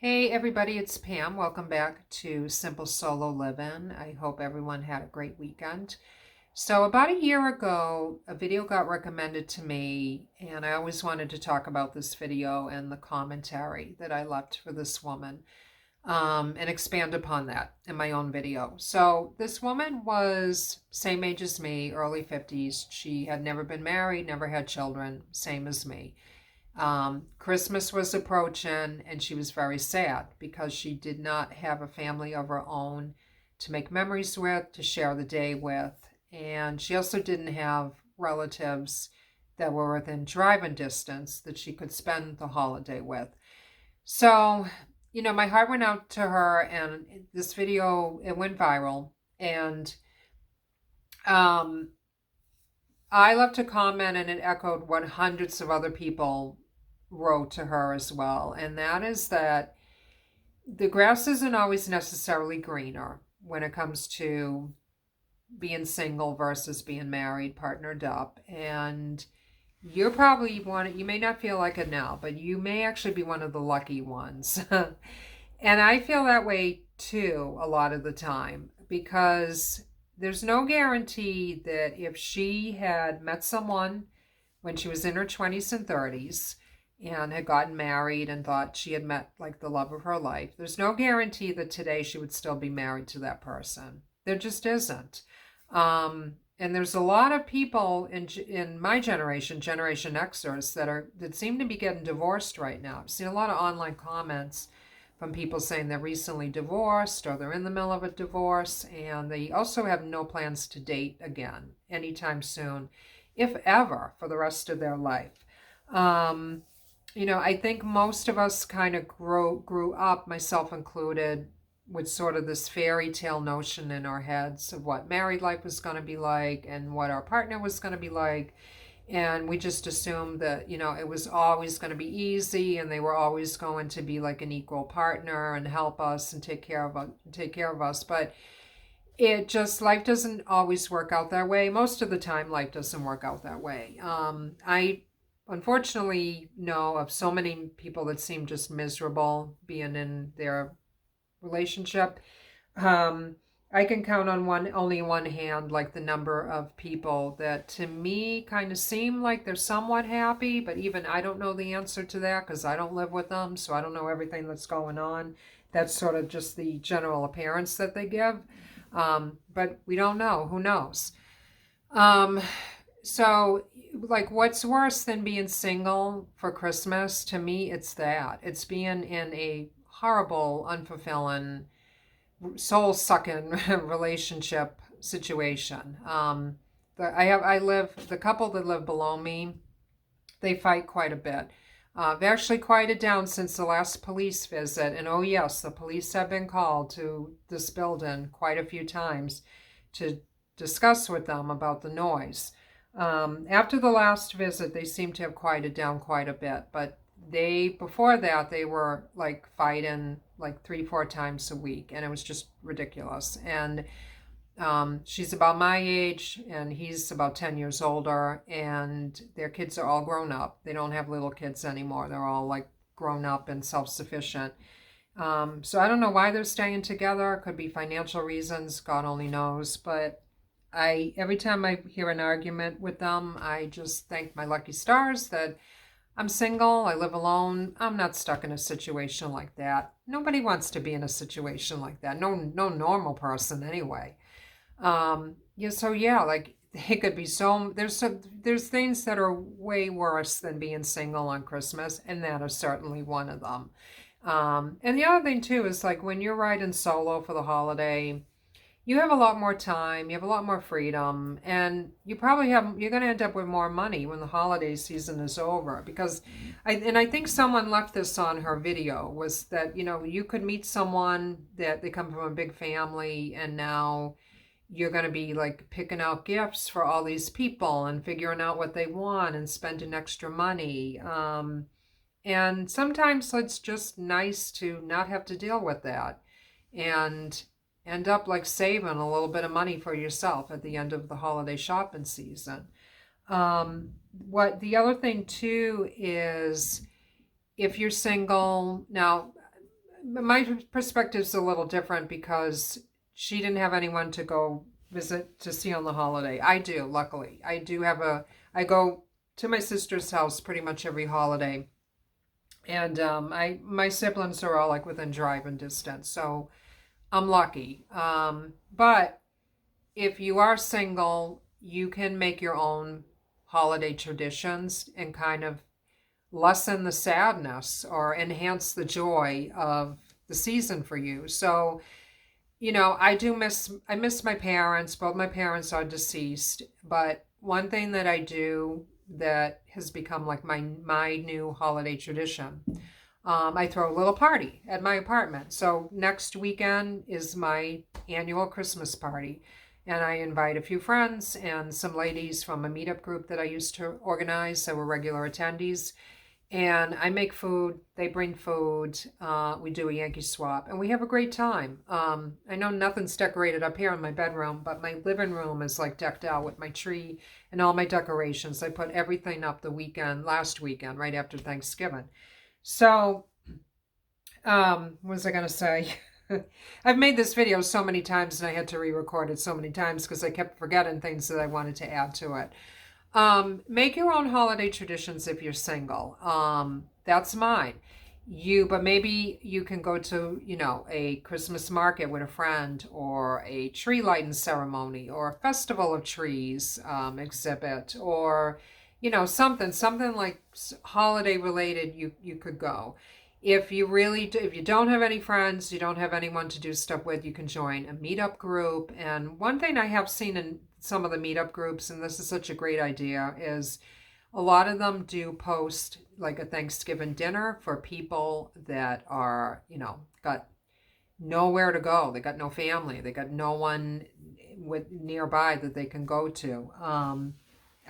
Hey everybody, it's Pam. Welcome back to Simple Solo Living. I hope everyone had a great weekend. So about a year ago, a video got recommended to me, and I always wanted to talk about this video and the commentary that I left for this woman, and expand upon that in my own video. So this woman was same age as me, early 50s. She had never been married, never had children, same as me. Christmas was approaching, and she was very sad because she did not have a family of her own to make memories with, to share the day with. And she also didn't have relatives that were within driving distance that she could spend the holiday with. So, my heart went out to her, and this video, it went viral. And um, I left a comment, and it echoed what hundreds of other people wrote to her as well. And that is that the grass isn't always necessarily greener when it comes to being single versus being married, partnered up. And you're probably one, you may not feel like it now, but you may actually be one of the lucky ones. And I feel that way too a lot of the time, because there's no guarantee that if she had met someone when she was in her 20s and 30s and had gotten married and thought she had met like the love of her life, there's no guarantee that today she would still be married to that person. There just isn't. And there's a lot of people in my generation, Generation Xers, that seem to be getting divorced right now. I've seen a lot of online comments from people saying they're recently divorced or they're in the middle of a divorce, and they also have no plans to date again anytime soon, if ever, for the rest of their life. I think most of us kind of grew up, myself included, with sort of this fairy tale notion in our heads of what married life was going to be like and what our partner was going to be like. And we just assumed that, it was always going to be easy, and they were always going to be like an equal partner and help us and take care of us. But life doesn't always work out that way. Most of the time, life doesn't work out that way. I unfortunately know of so many people that seem just miserable being in their relationship. Um, I can count on only one hand, like the number of people that to me kind of seem like they're somewhat happy, but even I don't know the answer to that because I don't live with them, so I don't know everything that's going on. That's sort of just the general appearance that they give. But we don't know. Who knows? Um, so, like, what's worse than being single for Christmas? To me, it's that. It's being in a horrible, unfulfilling, soul sucking relationship situation. The couple that live below me, they fight quite a bit. They've actually quieted down since the last police visit. And oh, yes, the police have been called to this building quite a few times to discuss with them about the noise. After the last visit, they seem to have quieted down quite a bit. But before that, they were like fighting like 3, 4 times a week. And it was just ridiculous. And she's about my age, and he's about 10 years older, and their kids are all grown up. They don't have little kids anymore. They're all like grown up and self-sufficient. So I don't know why they're staying together. It could be financial reasons, God only knows. But every time I hear an argument with them, I just thank my lucky stars that I'm single, I live alone, I'm not stuck in a situation like that. Nobody wants to be in a situation like that. No normal person anyway. Like it could be there's things that are way worse than being single on Christmas, and that is certainly one of them. And the other thing too is like when you're riding solo for the holiday, you have a lot more time, you have a lot more freedom, and you're going to end up with more money when the holiday season is over. Because I think someone left this on her video, was that, you could meet someone that they come from a big family, and now you're going to be like picking out gifts for all these people and figuring out what they want and spending extra money. And sometimes it's just nice to not have to deal with that and end up like saving a little bit of money for yourself at the end of the holiday shopping season. What the other thing too is, if you're single now, my perspective's a little different because she didn't have anyone to go visit to see on the holiday. I do, luckily. I go to my sister's house pretty much every holiday. And my siblings are all like within driving distance, so I'm lucky. But if you are single, you can make your own holiday traditions and kind of lessen the sadness or enhance the joy of the season for you. So, I miss my parents. Both my parents are deceased, but one thing that I do that has become like my new holiday tradition. I throw a little party at my apartment. So next weekend is my annual Christmas party. And I invite a few friends and some ladies from a meetup group that I used to organize that were regular attendees. And I make food, they bring food, we do a Yankee swap, and we have a great time. I know nothing's decorated up here in my bedroom, but my living room is like decked out with my tree and all my decorations. I put everything up last weekend, right after Thanksgiving. So, what was I going to say? I've made this video so many times and I had to re-record it so many times because I kept forgetting things that I wanted to add to it. Make your own holiday traditions if you're single. That's mine. But maybe you can go to, a Christmas market with a friend or a tree lighting ceremony or a festival of trees, exhibit or, something like holiday related, you could go. If you don't have any friends, you don't have anyone to do stuff with, you can join a meetup group. And one thing I have seen in some of the meetup groups, and this is such a great idea, is a lot of them do post like a Thanksgiving dinner for people that are, got nowhere to go. They got no family. They got no one nearby that they can go to.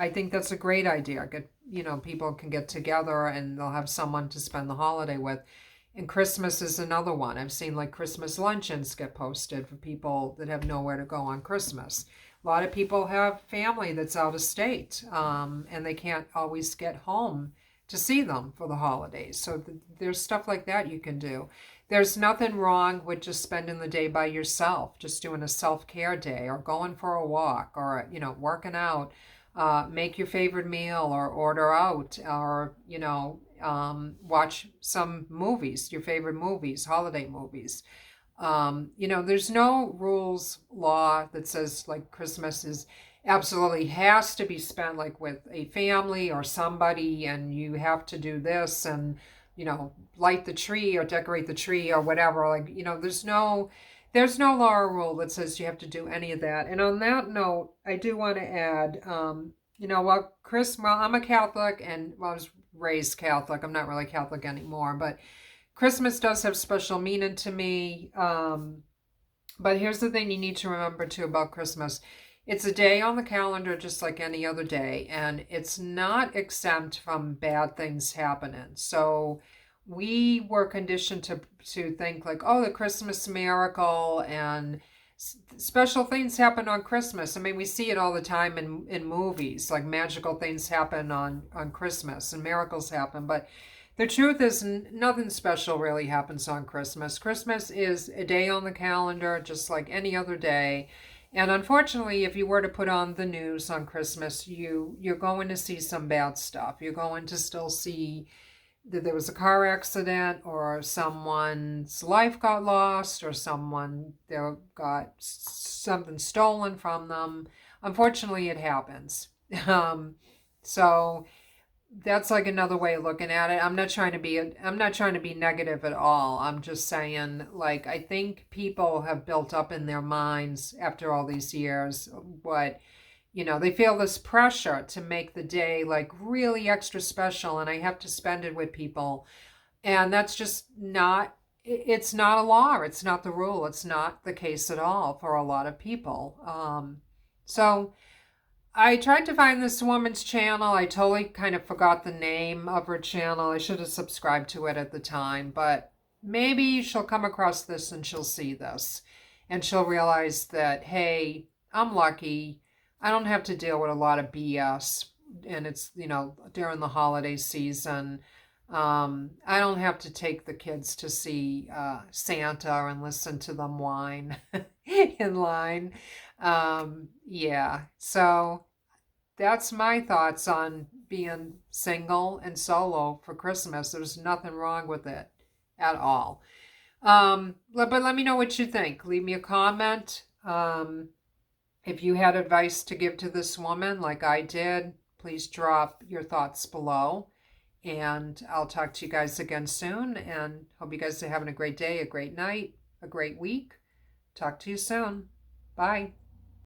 I think that's a great idea. People can get together and they'll have someone to spend the holiday with. And Christmas is another one. I've seen like Christmas luncheons get posted for people that have nowhere to go on Christmas. A lot of people have family that's out of state, and they can't always get home to see them for the holidays. So there's stuff like that you can do. There's nothing wrong with just spending the day by yourself, just doing a self-care day or going for a walk or, working out. Make your favorite meal or order out or, watch some movies, your favorite movies, holiday movies. There's no law that says like Christmas is absolutely has to be spent like with a family or somebody and you have to do this and, light the tree or decorate the tree or whatever. Like, there's no law or rule that says you have to do any of that. And on that note, I do want to add, I'm a Catholic and I was raised Catholic. I'm not really Catholic anymore, but Christmas does have special meaning to me. But here's the thing you need to remember too about Christmas. It's a day on the calendar just like any other day, and it's not exempt from bad things happening. So we were conditioned to think like, oh, the Christmas miracle and special things happen on Christmas. I mean, we see it all the time in movies, like magical things happen on Christmas and miracles happen. But the truth is nothing special really happens on Christmas. Christmas is a day on the calendar, just like any other day. And unfortunately, if you were to put on the news on Christmas, you're going to see some bad stuff. You're going to still see that there was a car accident or someone's life got lost or there got something stolen from them. Unfortunately, it happens. So that's like another way of looking at it. I'm not trying to be negative at all. I'm just saying, like, I think people have built up in their minds after all these years they feel this pressure to make the day like really extra special and I have to spend it with people. And that's just it's not a law. It's not the rule. It's not the case at all for a lot of people. So I tried to find this woman's channel. I totally kind of forgot the name of her channel. I should have subscribed to it at the time, but maybe she'll come across this and she'll see this and she'll realize that, hey, I'm lucky. I don't have to deal with a lot of BS and it's, during the holiday season. I don't have to take the kids to see Santa and listen to them whine in line. Yeah, so that's my thoughts on being single and solo for Christmas. There's nothing wrong with it at all. But let me know what you think. Leave me a comment. If you had advice to give to this woman like I did, please drop your thoughts below. And I'll talk to you guys again soon. And hope you guys are having a great day, a great night, a great week. Talk to you soon. Bye.